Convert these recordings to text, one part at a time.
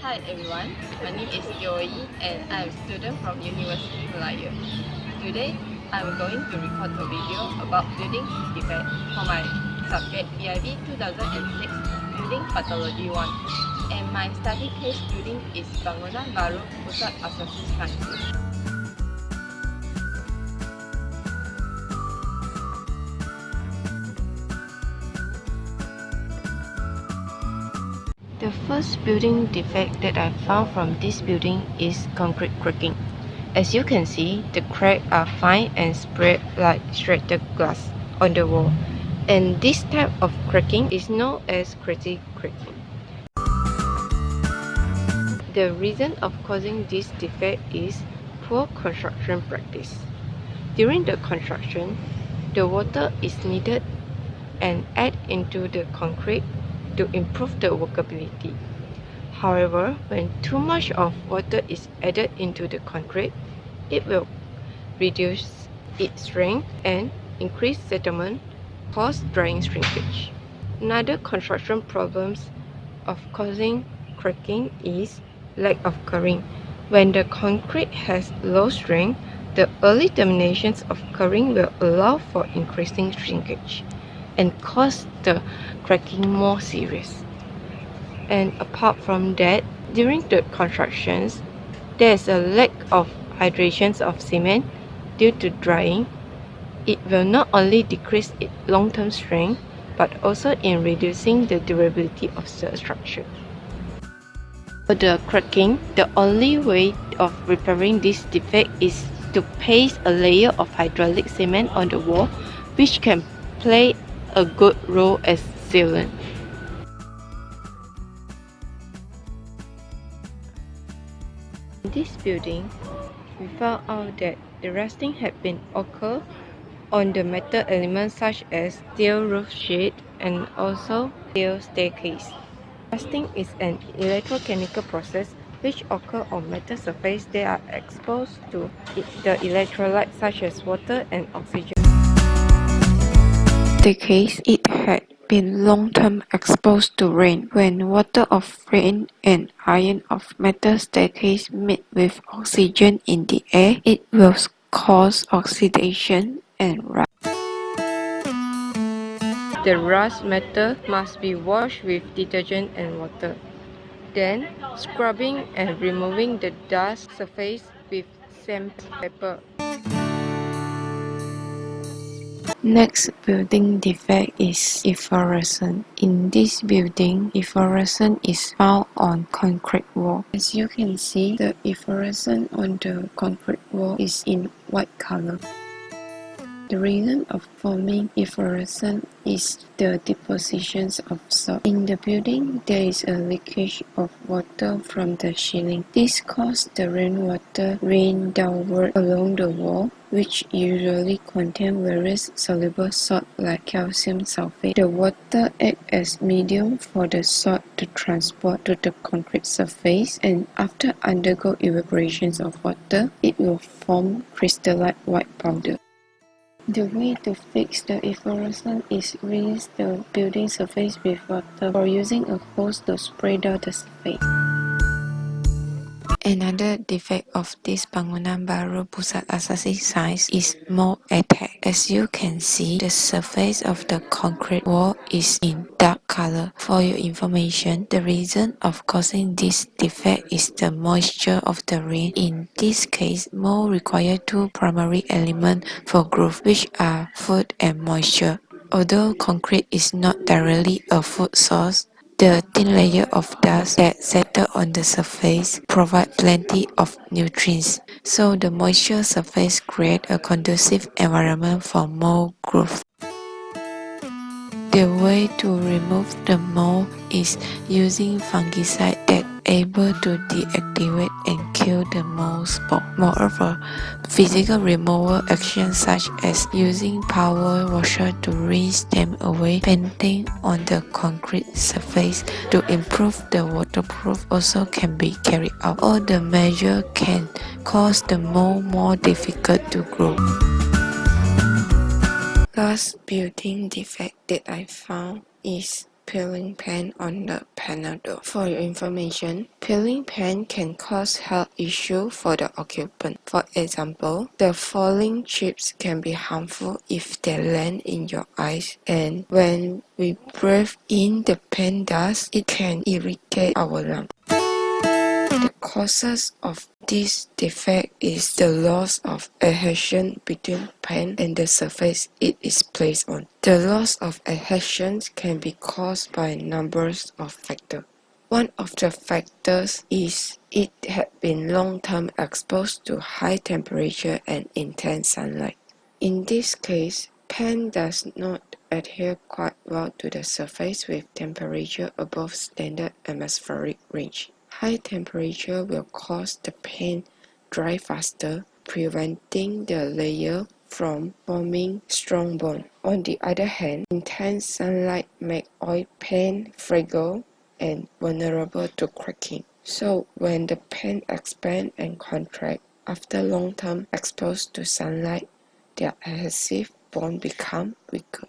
Hi everyone, my name is Joey and I'm a student from University Malaya. Today, I'm going to record a video about building defect for my subject BIB 2006 Building Pathology 1, and my study case building is Bangunan baru Pusat Asasi Sains. The first building defect that I found from this building is concrete cracking. As you can see, the cracks are fine and spread like shattered glass on the wall, and this type of cracking is known as critic cracking. The reason of causing this defect is poor construction practice. During the construction, the water is needed and added into the concrete to improve the workability. However, when too much of water is added into the concrete, it will reduce its strength and increase settlement, cause drying shrinkage. Another construction problems of causing cracking is lack of curing. When the concrete has low strength, the early terminations of curing will allow for increasing shrinkage and cause the cracking more serious. And apart from that, during the constructions, there is a lack of hydration of cement due to drying. It will not only decrease its long-term strength, but also in reducing the durability of the structure. For the cracking, the only way of repairing this defect is to paste a layer of hydraulic cement on the wall, which can play a good role as sealant. In this building, we found out that the rusting had been occurred on the metal elements such as steel roof sheet and also steel staircase. Rusting is an electrochemical process which occurs on metal surface that are exposed to the electrolytes such as water and oxygen. The case it had been long-term exposed to rain. When water of rain and iron of metal staircase meet with oxygen in the air, it will cause oxidation and rust. The rust metal must be washed with detergent and water. Then, scrubbing and removing the dust surface with sandpaper. Next building defect is efflorescence. In this building, efflorescence is found on concrete wall. As you can see, the efflorescence on the concrete wall is in white color. The reason of forming efflorescence is the depositions of salt. In the building, there is a leakage of water from the ceiling. This causes the rainwater rain downward along the wall, which usually contain various soluble salts like calcium sulfate. The water acts as medium for the salt to transport to the concrete surface, and after undergo evaporation of water, it will form crystalline white powder. The way to fix the efflorescence is rinse the building surface with water or using a hose to spray down the surface. Another defect of this Bangunan baru Pusat Asasi Sains is mold attack. As you can see, the surface of the concrete wall is in dark color. For your information, the reason of causing this defect is the moisture of the rain. In this case, mold require two primary elements for growth, which are food and moisture. Although concrete is not directly a food source, the thin layer of dust that settle on the surface provide plenty of nutrients, so the moisture surface create a conducive environment for mold growth. The way to remove the mold is using fungicide that able to deactivate and kill the mold spore. Moreover, physical removal actions such as using power washer to rinse them away, painting on the concrete surface to improve the waterproof also can be carried out. All the measures can cause the mold more difficult to grow. Last building defect that I found is peeling pen on the panel. For your information, peeling pen can cause health issues for the occupant. For example, the falling chips can be harmful if they land in your eyes, and when we breathe in the pen dust, it can irritate our lungs. The causes of this defect is the loss of adhesion between pen and the surface it is placed on. The loss of adhesion can be caused by numbers of factors. One of the factors is it had been long-term exposed to high temperature and intense sunlight. In this case, pen does not adhere quite well to the surface with temperature above standard atmospheric range. High temperature will cause the pen dry faster, preventing the layer from forming strong bond. On the other hand, intense sunlight makes oil pen fragile and vulnerable to cracking. So when the pen expands and contracts after long-term exposure to sunlight, their adhesive bond become weaker.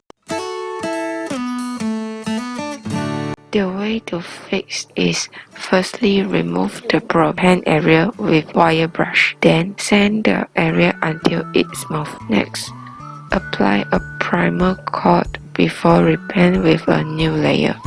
The way to fix is firstly remove the broad pen area with wire brush, then sand the area until it's smooth. Next, apply a primer coat before repaint with a new layer.